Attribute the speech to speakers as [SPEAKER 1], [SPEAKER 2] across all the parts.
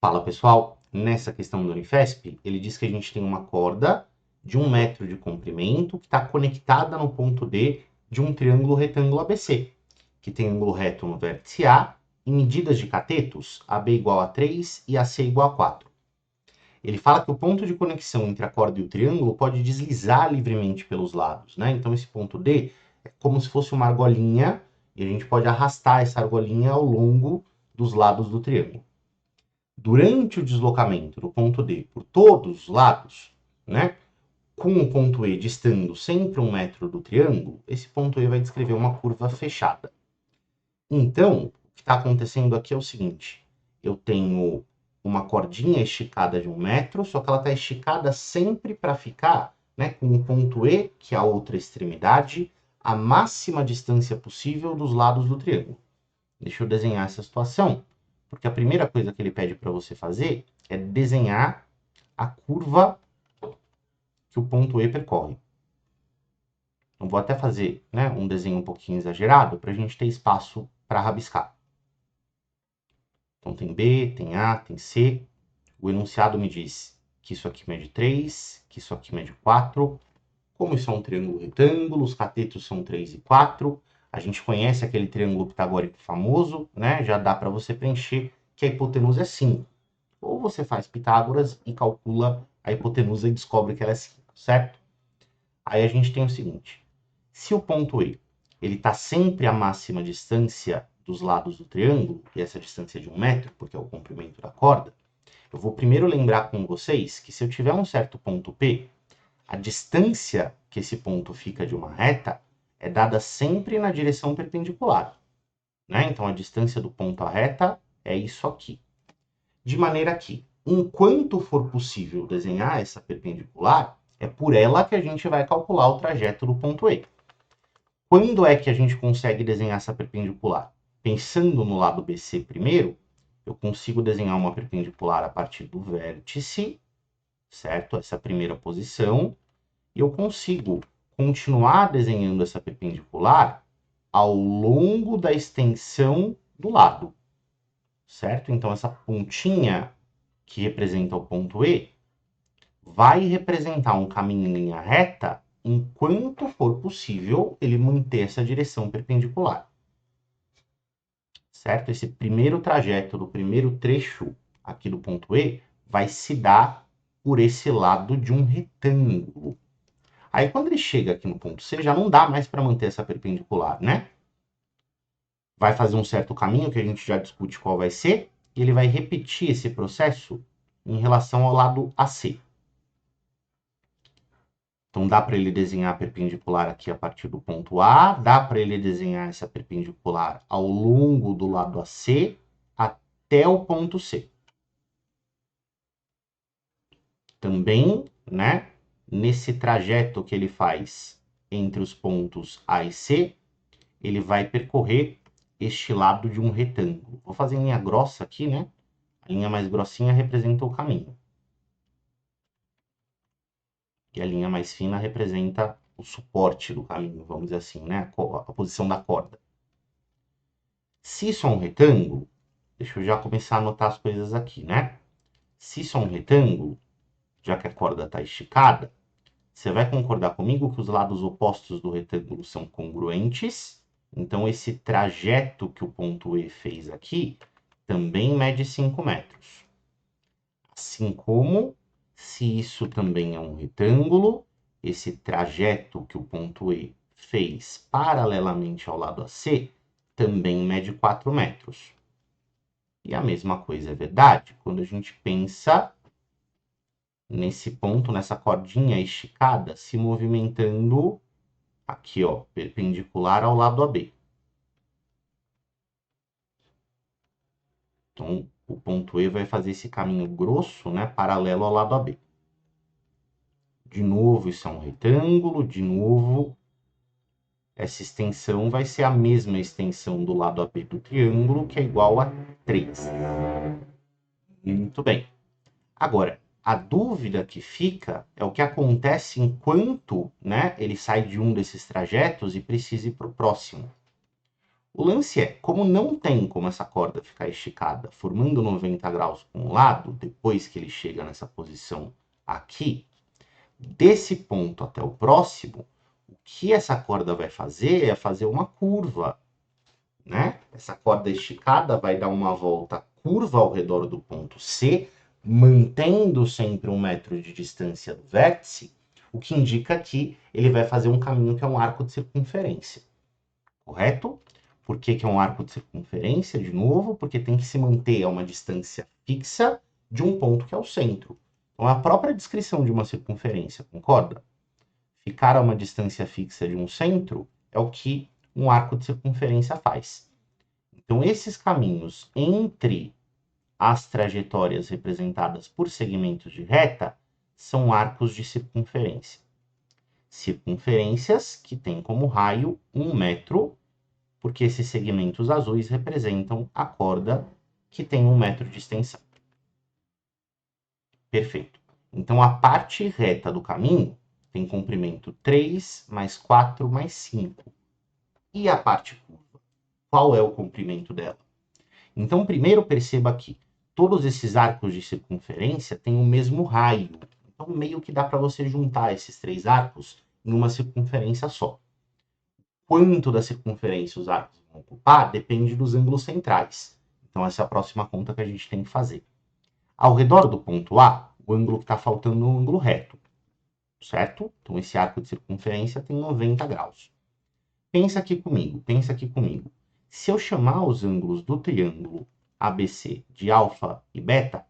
[SPEAKER 1] Fala pessoal, nessa questão do Unifesp, ele diz que a gente tem uma corda de 1 metro de comprimento que está conectada no ponto D de um triângulo retângulo ABC, que tem ângulo reto no vértice A e medidas de catetos, AB igual a 3 e AC igual a 4. Ele fala que o ponto de conexão entre a corda e o triângulo pode deslizar livremente pelos lados, né? Então esse ponto D é como se fosse uma argolinha e a gente pode arrastar essa argolinha ao longo dos lados do triângulo. Durante o deslocamento do ponto D por todos os lados, né, com o ponto E distando sempre 1 metro do triângulo, esse ponto E vai descrever uma curva fechada. Então, o que está acontecendo aqui é o seguinte, eu tenho uma cordinha esticada de 1 metro, só que ela está esticada sempre para ficar, né, com o ponto E, que é a outra extremidade, a máxima distância possível dos lados do triângulo. Deixa eu desenhar essa situação. Porque a primeira coisa que ele pede para você fazer é desenhar a curva que o ponto E percorre. Então, vou até fazer, né, um desenho um pouquinho exagerado para a gente ter espaço para rabiscar. Então, tem B, tem A, tem C. O enunciado me diz que isso aqui mede 3, que isso aqui mede 4. Como isso é um triângulo retângulo, os catetos são 3 e 4. A gente conhece aquele triângulo pitagórico famoso, né? Já dá para você preencher que a hipotenusa é 5. Ou você faz Pitágoras e calcula a hipotenusa e descobre que ela é 5, certo? Aí a gente tem o seguinte, se o ponto E ele está sempre à máxima distância dos lados do triângulo, e essa distância é de 1 metro, porque é o comprimento da corda, eu vou primeiro lembrar com vocês que se eu tiver um certo ponto P, a distância que esse ponto fica de uma reta é dada sempre na direção perpendicular, né? Então a distância do ponto à reta é isso aqui. De maneira que, enquanto for possível desenhar essa perpendicular, é por ela que a gente vai calcular o trajeto do ponto E. Quando é que a gente consegue desenhar essa perpendicular? Pensando no lado BC primeiro, eu consigo desenhar uma perpendicular a partir do vértice, certo? Essa primeira posição. E eu consigo continuar desenhando essa perpendicular ao longo da extensão do lado, certo? Então, essa pontinha que representa o ponto E vai representar um caminho em linha reta enquanto for possível ele manter essa direção perpendicular, certo? Esse primeiro trajeto do primeiro trecho aqui do ponto E vai se dar por esse lado de um retângulo. Aí, quando ele chega aqui no ponto C, já não dá mais para manter essa perpendicular, né? Vai fazer um certo caminho, que a gente já discute qual vai ser, e ele vai repetir esse processo em relação ao lado AC. Então, dá para ele desenhar a perpendicular aqui a partir do ponto A, dá para ele desenhar essa perpendicular ao longo do lado AC até o ponto C. Também, né, nesse trajeto que ele faz entre os pontos A e C, ele vai percorrer este lado de um retângulo. Vou fazer em linha grossa aqui, né? A linha mais grossinha representa o caminho. E a linha mais fina representa o suporte do caminho, vamos dizer assim, né? A posição da corda. Se isso é um retângulo, deixa eu já começar a anotar as coisas aqui, né? Se isso é um retângulo, já que a corda está esticada, você vai concordar comigo que os lados opostos do retângulo são congruentes. Então, esse trajeto que o ponto E fez aqui também mede 5 metros. Assim como, se isso também é um retângulo, esse trajeto que o ponto E fez paralelamente ao lado AC também mede 4 metros. E a mesma coisa é verdade quando a gente pensa nesse ponto, nessa cordinha esticada, se movimentando aqui, ó, perpendicular ao lado AB. Então, o ponto E vai fazer esse caminho grosso, né, paralelo ao lado AB. De novo, isso é um retângulo, de novo, essa extensão vai ser a mesma extensão do lado AB do triângulo, que é igual a 3. Muito bem. Agora, a dúvida que fica é o que acontece enquanto, né, ele sai de um desses trajetos e precisa ir para o próximo. O lance é, como não tem como essa corda ficar esticada formando 90 graus com um lado, depois que ele chega nessa posição aqui, desse ponto até o próximo, o que essa corda vai fazer é fazer uma curva, né? Essa corda esticada vai dar uma volta curva ao redor do ponto C, mantendo sempre 1 metro de distância do vértice, o que indica que ele vai fazer um caminho que é um arco de circunferência, correto? Por que que é um arco de circunferência? De novo, porque tem que se manter a uma distância fixa de um ponto que é o centro. Então, a própria descrição de uma circunferência, concorda? Ficar a uma distância fixa de um centro é o que um arco de circunferência faz. Então, esses caminhos entre as trajetórias representadas por segmentos de reta são arcos de circunferência. Circunferências que têm como raio 1 metro, porque esses segmentos azuis representam a corda que tem 1 metro de extensão. Perfeito. Então, a parte reta do caminho tem comprimento 3 mais 4 mais 5. E a parte curva? Qual é o comprimento dela? Então, primeiro perceba que todos esses arcos de circunferência têm o mesmo raio. Então, meio que dá para você juntar esses 3 arcos em uma circunferência só. Quanto da circunferência os arcos vão ocupar depende dos ângulos centrais. Então, essa é a próxima conta que a gente tem que fazer. Ao redor do ponto A, o ângulo que está faltando é um ângulo reto, certo? Então, esse arco de circunferência tem 90 graus. Pensa aqui comigo, pensa aqui comigo. Se eu chamar os ângulos do triângulo ABC de alfa e beta,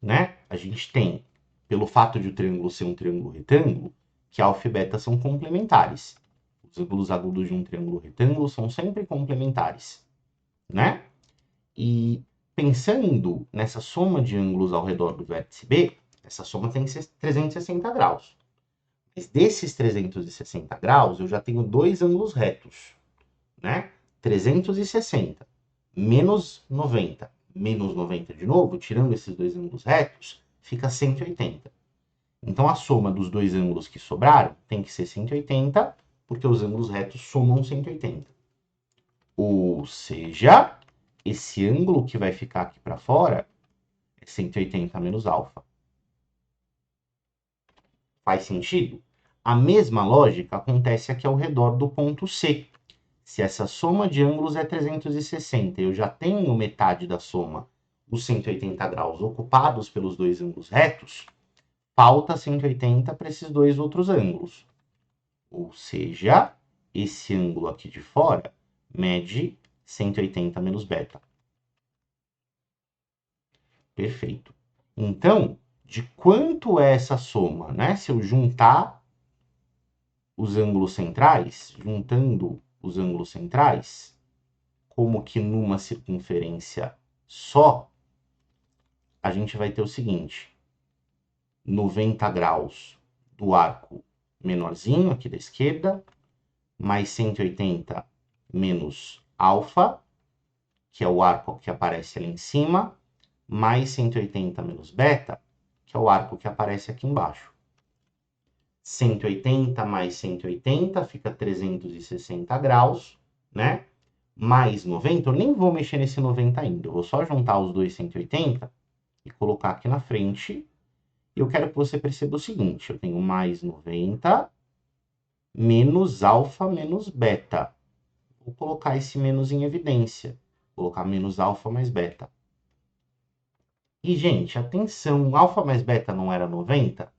[SPEAKER 1] né? A gente tem, pelo fato de o triângulo ser um triângulo retângulo, que alfa e beta são complementares. Os ângulos agudos de um triângulo retângulo são sempre complementares, né? E pensando nessa soma de ângulos ao redor do vértice B, essa soma tem que ser 360 graus. Mas desses 360 graus, eu já tenho dois ângulos retos, né? 360 menos 90, menos 90 de novo, tirando esses dois ângulos retos, fica 180. Então, a soma dos dois ângulos que sobraram tem que ser 180, porque os ângulos retos somam 180. Ou seja, esse ângulo que vai ficar aqui para fora é 180 menos alfa. Faz sentido? A mesma lógica acontece aqui ao redor do ponto C. Se essa soma de ângulos é 360 e eu já tenho metade da soma, os 180 graus ocupados pelos dois ângulos retos, falta 180 para esses dois outros ângulos. Ou seja, esse ângulo aqui de fora mede 180 menos beta. Perfeito. Então, de quanto é essa soma, né? Se eu juntar os ângulos centrais, juntando os ângulos centrais, como que numa circunferência só, a gente vai ter o seguinte: 90 graus do arco menorzinho aqui da esquerda, mais 180 menos alfa, que é o arco que aparece ali em cima, mais 180 menos beta, que é o arco que aparece aqui embaixo. 180 mais 180 fica 360 graus, né? Mais 90, eu nem vou mexer nesse 90 ainda, eu vou só juntar os dois 180 e colocar aqui na frente. E eu quero que você perceba o seguinte: eu tenho mais 90 menos alfa menos beta. Vou colocar esse menos em evidência. Vou colocar menos alfa mais beta. E, gente, atenção, alfa mais beta não era 90?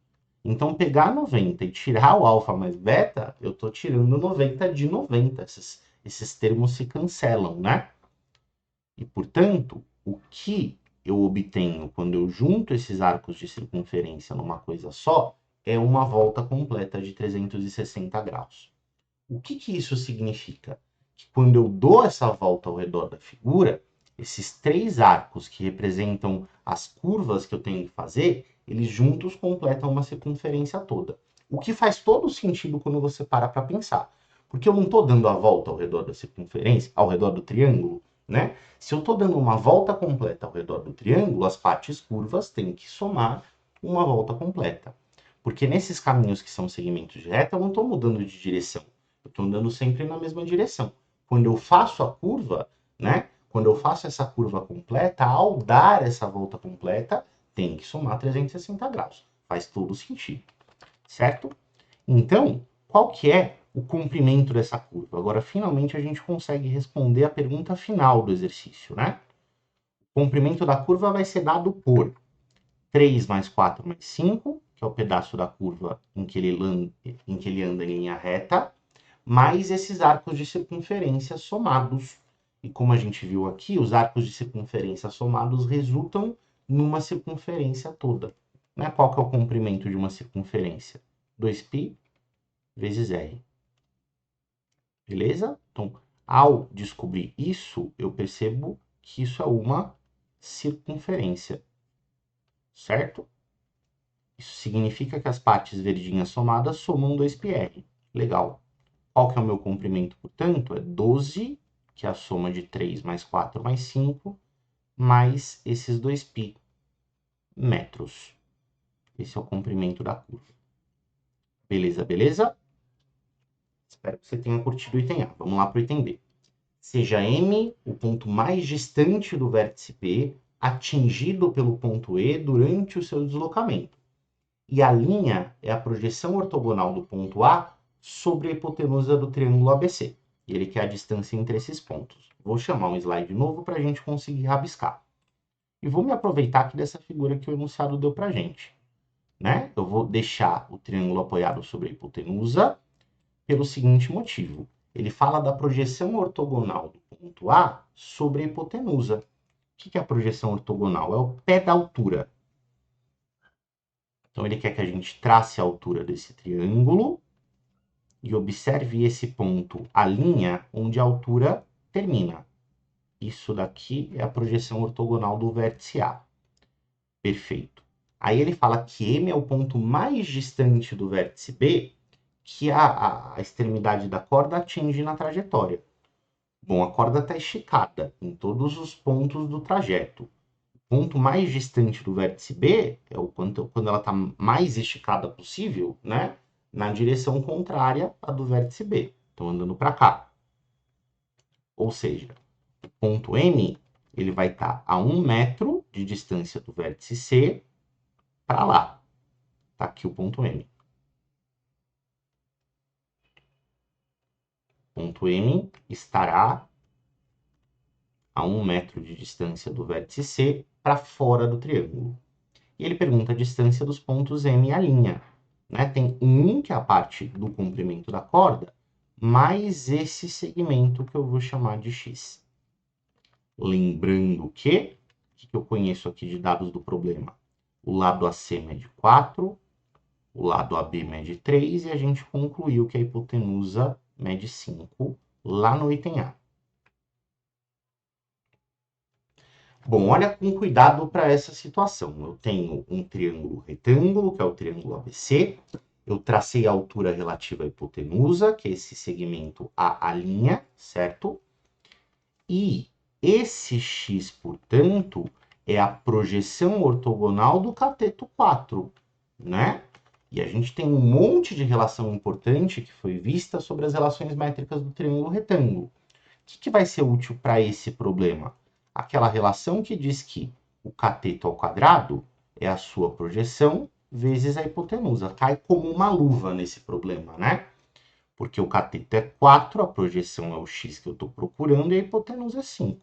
[SPEAKER 1] Então, pegar 90 e tirar o alfa mais beta, eu estou tirando 90 de 90. Esses termos se cancelam, né? E, portanto, o que eu obtenho quando eu junto esses arcos de circunferência numa coisa só é uma volta completa de 360 graus. O que isso significa? Que quando eu dou essa volta ao redor da figura, esses três arcos que representam as curvas que eu tenho que fazer, eles juntos completam uma circunferência toda. O que faz todo sentido quando você para pensar. Porque eu não estou dando a volta ao redor da circunferência, ao redor do triângulo, né? Se eu estou dando uma volta completa ao redor do triângulo, as partes curvas têm que somar uma volta completa. Porque nesses caminhos que são segmentos de reta, eu não estou mudando de direção. Eu estou andando sempre na mesma direção. Quando eu faço a curva, né? Quando eu faço essa curva completa, ao dar essa volta completa, tem que somar 360 graus. Faz todo sentido, certo? Então, qual que é o comprimento dessa curva? Agora, finalmente, a gente consegue responder a pergunta final do exercício, né? O comprimento da curva vai ser dado por 3 mais 4 mais 5, que é o pedaço da curva em que ele anda em linha reta, mais esses arcos de circunferência somados. E como a gente viu aqui, os arcos de circunferência somados resultam numa circunferência toda. Né? Qual que é o comprimento de uma circunferência? 2π vezes r. Beleza? Então, ao descobrir isso, eu percebo que isso é uma circunferência. Certo? Isso significa que as partes verdinhas somadas somam 2πr. Legal. Qual que é o meu comprimento, portanto? É 12, que é a soma de 3 mais 4 mais 5, mais esses 2π metros. Esse é o comprimento da curva. Beleza, beleza? Espero que você tenha curtido o item A. Vamos lá para o item B. Seja M o ponto mais distante do vértice P, atingido pelo ponto E durante o seu deslocamento. E a linha é a projeção ortogonal do ponto A sobre a hipotenusa do triângulo ABC. E ele quer a distância entre esses pontos. Vou chamar um slide novo para a gente conseguir rabiscar. E vou me aproveitar aqui dessa figura que o enunciado deu para a gente. Né? Eu vou deixar o triângulo apoiado sobre a hipotenusa pelo seguinte motivo. Ele fala da projeção ortogonal do ponto A sobre a hipotenusa. O que é a projeção ortogonal? É o pé da altura. Então, ele quer que a gente trace a altura desse triângulo e observe esse ponto, a linha onde a altura termina. Isso daqui é a projeção ortogonal do vértice A. Perfeito. Aí ele fala que M é o ponto mais distante do vértice B, que a extremidade da corda atinge na trajetória. Bom, a corda está esticada em todos os pontos do trajeto. O ponto mais distante do vértice B é quando ela está mais esticada possível, né? Na direção contrária à do vértice B. Então, andando para cá. Ou seja, o ponto M ele vai estar a 1 metro de distância do vértice C para lá. Está aqui o ponto M. O ponto M estará a 1 metro de distância do vértice C para fora do triângulo. E ele pergunta a distância dos pontos M e a linha. Né? Tem 1, que é a parte do comprimento da corda, mais esse segmento que eu vou chamar de X. Lembrando que, o que eu conheço aqui de dados do problema? O lado AC mede 4, o lado AB mede 3, e a gente concluiu que a hipotenusa mede 5 lá no item A. Bom, olha com cuidado para essa situação. Eu tenho um triângulo retângulo, que é o triângulo ABC. Eu tracei a altura relativa à hipotenusa, que é esse segmento A', certo? E esse x, portanto, é a projeção ortogonal do cateto 4, né? E a gente tem um monte de relação importante que foi vista sobre as relações métricas do triângulo retângulo. O que vai ser útil para esse problema? Aquela relação que diz que o cateto ao quadrado é a sua projeção vezes a hipotenusa. Cai como uma luva nesse problema, né? Porque o cateto é 4, a projeção é o x que eu estou procurando e a hipotenusa é 5.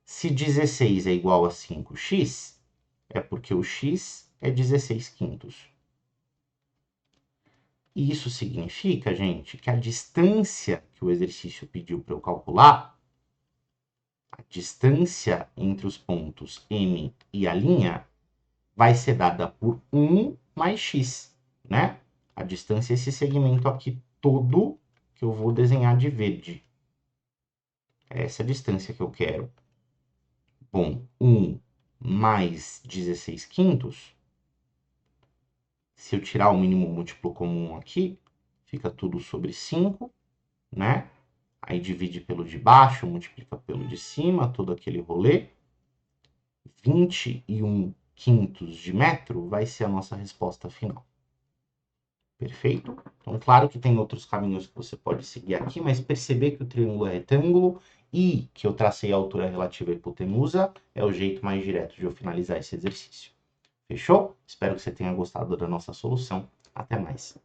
[SPEAKER 1] Se 16 é igual a 5x, é porque o x é 16 quintos. E isso significa, gente, que a distância que o exercício pediu para eu calcular, a distância entre os pontos M e a linha, vai ser dada por 1 mais x, né? A distância é esse segmento aqui todo que eu vou desenhar de verde. É essa a distância que eu quero. Bom, 1 mais 16 quintos, se eu tirar o mínimo múltiplo comum aqui, fica tudo sobre 5, né? Aí divide pelo de baixo, multiplica pelo de cima, todo aquele rolê. 21 quintos de metro vai ser a nossa resposta final. Perfeito? Então, claro que tem outros caminhos que você pode seguir aqui, mas perceber que o triângulo é retângulo e que eu tracei a altura relativa à hipotenusa é o jeito mais direto de eu finalizar esse exercício. Fechou? Espero que você tenha gostado da nossa solução. Até mais.